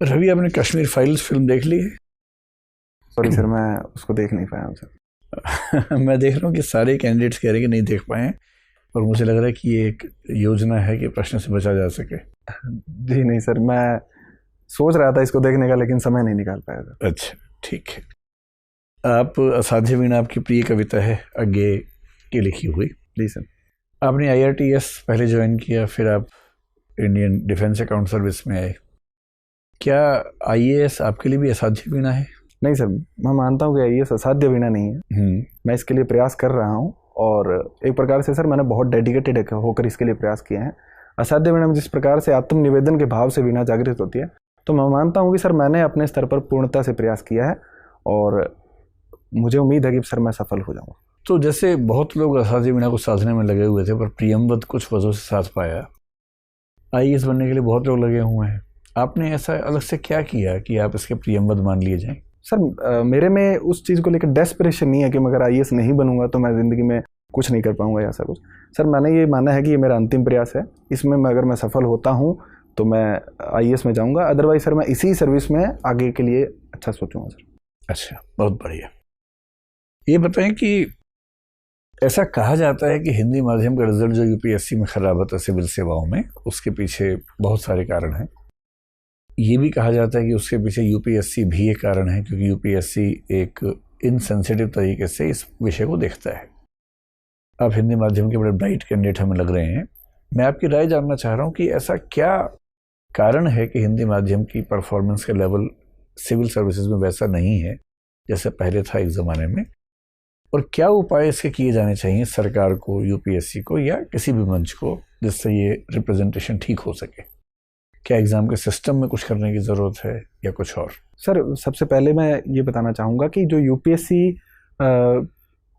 रवि, आपने Kashmir files film देख ली है? सॉरी सर, मैं उसको देख नहीं पाया हूँ सर। मैं देख रहा हूँ कि सारे कैंडिडेट्स कह रहे हैं कि नहीं देख पाए, और मुझे लग रहा है कि ये एक योजना है कि प्रश्न से बचा जा सके। जी नहीं सर, मैं सोच रहा था इसको देखने का, लेकिन समय नहीं निकाल पाया सर। अच्छा, ठीक है। आप असाध्य वीणा आपकी प्रिय कविता है, आगे की लिखी हुई। जी सर। आपने IRTS पहले ज्वाइन किया, फिर आप इंडियन डिफेंस अकाउंट सर्विस में आए। क्या IAS आपके लिए भी असाध्य वीणा है? नहीं सर, मैं मानता हूँ कि ये असाध्य वीणा नहीं है। मैं इसके लिए प्रयास कर रहा हूँ, और एक प्रकार से सर मैंने बहुत डेडिकेटेड होकर इसके लिए प्रयास किए हैं। असाध्य वीणा में जिस प्रकार से आत्मनिवेदन के भाव से वीणा जागृत होती है, तो मैं मानता हूँ कि सर मैंने अपने स्तर पर पूर्णता से प्रयास किया है, और मुझे उम्मीद है कि सर मैं सफल हो जाऊँगा। तो जैसे बहुत लोग असाध्य वीणा को साधने में लगे हुए थे, पर प्रियमवत कुछ वजहों से साध पाया। IAS बनने के लिए बहुत लोग लगे हुए हैं। आपने ऐसा अलग से क्या किया कि आप इसके प्रियमवत मान लिए जाएं? सर मेरे में उस चीज़ को लेकर डेस्परेशन नहीं है कि मैं अगर IAS नहीं बनूंगा तो मैं ज़िंदगी में कुछ नहीं कर पाऊंगा या ऐसा कुछ। सर मैंने ये माना है कि ये मेरा अंतिम प्रयास है, इसमें अगर मैं सफल होता हूँ तो मैं IAS में जाऊंगा, अदरवाइज सर मैं इसी सर्विस में आगे के लिए अच्छा सोचूंगा सर। अच्छा, बहुत बढ़िया। ये बताएं कि ऐसा कहा जाता है कि हिंदी माध्यम का रिजल्ट जो UPSC में खराब होता है सिविल सेवाओं में, उसके पीछे बहुत सारे कारण हैं। ये भी कहा जाता है कि उसके पीछे UPSC भी एक कारण है, क्योंकि UPSC एक इनसेंसिटिव तरीके से इस विषय को देखता है। आप हिंदी माध्यम के बड़े ब्राइट कैंडिडेट हमें लग रहे हैं। मैं आपकी राय जानना चाह रहा हूँ कि ऐसा क्या कारण है कि हिंदी माध्यम की परफॉर्मेंस का लेवल सिविल सर्विसेज में वैसा नहीं है जैसे पहले था एक ज़माने में, और क्या उपाय इसके किए जाने चाहिए सरकार को, UPSC को, या किसी भी मंच को, जिससे ये रिप्रेजेंटेशन ठीक हो सके? क्या एग्ज़ाम के सिस्टम में कुछ करने की ज़रूरत है या कुछ और? सर सबसे पहले मैं ये बताना चाहूँगा कि जो UPSC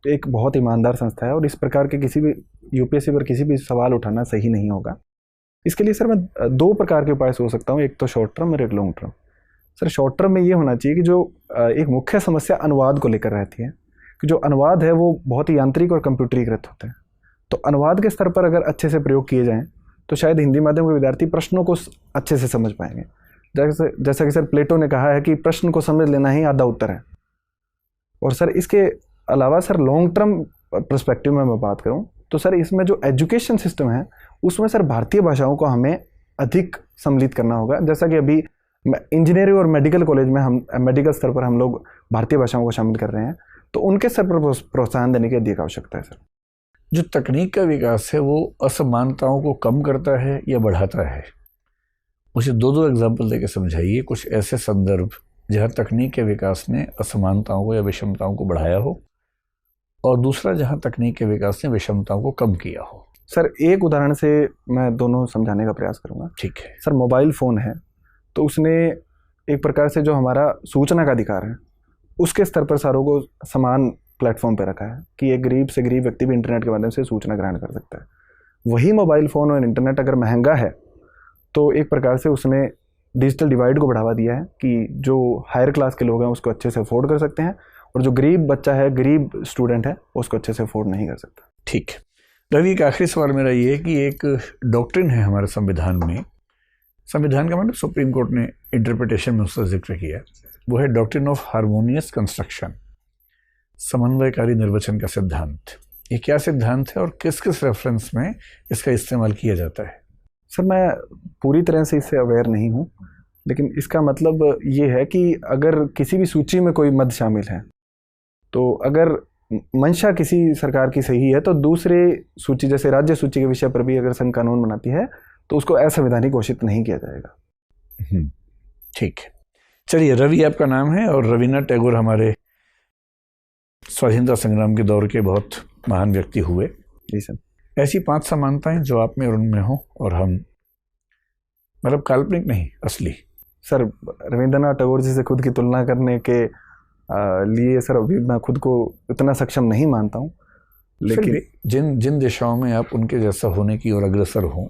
एक बहुत ईमानदार संस्था है, और इस प्रकार के किसी भी UPSC पर किसी भी सवाल उठाना सही नहीं होगा। इसके लिए सर मैं दो प्रकार के उपाय सोच सकता हूँ, एक तो शॉर्ट टर्म और एक long term. Sir short term में ये होना चाहिए कि जो एक मुख्य समस्या अनुवाद को लेकर रहती है, कि जो अनुवाद है वो बहुत ही यांत्रिक और कंप्यूटरीकृत होते हैं। तो अनुवाद के स्तर पर अगर अच्छे से प्रयोग किए जाएँ तो शायद हिंदी माध्यम के विद्यार्थी प्रश्नों को अच्छे से समझ पाएंगे। जैसा कि सर प्लेटो ने कहा है कि प्रश्न को समझ लेना ही आधा उत्तर है। और सर इसके अलावा सर लॉन्ग टर्म पर्सपेक्टिव में मैं बात करूं तो सर इसमें जो एजुकेशन सिस्टम है उसमें सर भारतीय भाषाओं को हमें अधिक सम्मिलित करना होगा। जैसा कि अभी इंजीनियरिंग और मेडिकल कॉलेज में हम मेडिकल स्तर पर हम लोग भारतीय भाषाओं को शामिल कर रहे हैं, तो उनके स्तर पर प्रोत्साहन देने की अधिक आवश्यकता है। सर जो तकनीक का विकास है वो असमानताओं को कम करता है या बढ़ाता है? मुझे दो एग्जाम्पल देकर समझाइए, कुछ ऐसे संदर्भ जहाँ तकनीक के विकास ने असमानताओं को या विषमताओं को बढ़ाया हो, और दूसरा जहाँ तकनीक के विकास ने विषमताओं को कम किया हो। सर एक उदाहरण से मैं दोनों समझाने का प्रयास करूँगा। ठीक है। सर मोबाइल फ़ोन है, तो उसने एक प्रकार से जो हमारा सूचना का अधिकार है उसके स्तर पर सारों को समान प्लेटफॉर्म पर रखा है कि एक गरीब से गरीब व्यक्ति भी इंटरनेट के माध्यम से सूचना ग्रहण कर सकता है। वही मोबाइल फ़ोन और इंटरनेट अगर महंगा है तो एक प्रकार से उसने डिजिटल डिवाइड को बढ़ावा दिया है कि जो हायर क्लास के लोग हैं उसको अच्छे से अफोर्ड कर सकते हैं, और जो गरीब बच्चा है, गरीब स्टूडेंट है, उसको अच्छे से अफोर्ड नहीं कर सकता। ठीक है रवि, एक आखिरी सवाल मेरा ये है कि एक डॉक्ट्रिन है हमारे संविधान में, संविधान का मतलब सुप्रीम कोर्ट ने इंटरप्रिटेशन में उसका जिक्र किया, वो है डॉक्ट्रिन ऑफ हार्मोनियस कंस्ट्रक्शन, समन्वयकारी निर्वचन का सिद्धांत। ये क्या सिद्धांत है और किस किस रेफरेंस में इसका इस्तेमाल किया जाता है? सर मैं पूरी तरह से इससे अवेयर नहीं हूँ, लेकिन इसका मतलब ये है कि अगर किसी भी सूची में कोई मद शामिल है, तो अगर मंशा किसी सरकार की सही है तो दूसरे सूची जैसे राज्य सूची के विषय पर भी अगर संघ कानून बनाती है तो उसको असंवैधानिक घोषित नहीं किया जाएगा। ठीक है, चलिए। रवि आपका नाम है, और रविन्द्रनाथ टैगोर हमारे स्वाधीनता संग्राम के दौर के बहुत महान व्यक्ति हुए। जी सर। ऐसी 5 समानताएं जो आप में और उनमें हो, और हम मतलब काल्पनिक नहीं, असली। सर रविंद्रनाथ टैगोर जी से खुद की तुलना करने के लिए सर अभी मैं खुद को इतना सक्षम नहीं मानता हूँ, लेकिन जिन जिन दिशाओं में आप उनके जैसा होने की ओर अग्रसर हो,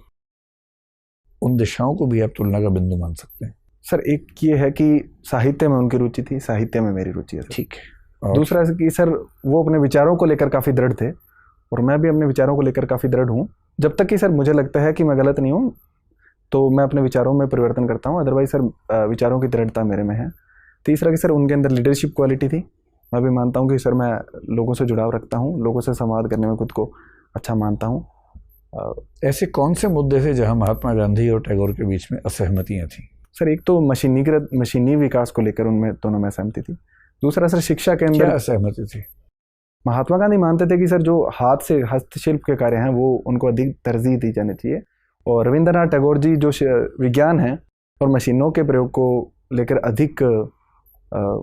उन दिशाओं को भी आप तुलना का बिंदु मान सकते हैं। सर एक ये है कि साहित्य में उनकी रुचि थी, साहित्य में मेरी रुचि है। ठीक है। दूसरा कि सर वो अपने विचारों को लेकर काफ़ी दृढ़ थे, और मैं भी अपने विचारों को लेकर काफ़ी दृढ़ हूँ। जब तक कि सर मुझे लगता है कि मैं गलत नहीं हूँ, तो मैं अपने विचारों में परिवर्तन करता हूँ, अदरवाइज सर विचारों की दृढ़ता मेरे में है। तीसरा कि सर उनके अंदर लीडरशिप क्वालिटी थी। मैं भी मानता हूँ कि सर मैं लोगों से जुड़ाव रखता हूँ, लोगों से संवाद करने में खुद को अच्छा मानता हूँ। ऐसे कौन से मुद्दे थे जहां महात्मा गांधी और टैगोर के बीच में असहमतियां थी? सर एक तो मशीनी विकास को लेकर उनमें दोनों में सहमति थी। दूसरा सर शिक्षा के क्या अंदर असहमति थी? महात्मा गांधी मानते थे कि सर जो हाथ से हस्तशिल्प के कार्य हैं वो उनको अधिक तरजीह दी जानी चाहिए, और रविंद्रनाथ टैगोर जी जो विज्ञान है और मशीनों के प्रयोग को लेकर अधिक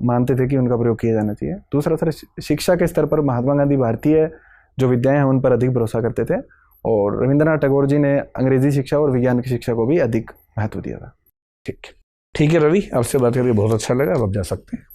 मानते थे कि उनका प्रयोग किया जाना चाहिए। दूसरा सर शिक्षा के स्तर पर महात्मा गांधी भारतीय जो विद्याएं हैं उन पर अधिक भरोसा करते थे, और रविंद्रनाथ टैगोर जी ने अंग्रेजी शिक्षा और विज्ञान की शिक्षा को भी अधिक महत्व दिया था। ठीक है रवि, आपसे बात करके बहुत अच्छा लगा। अब आप जा सकते हैं।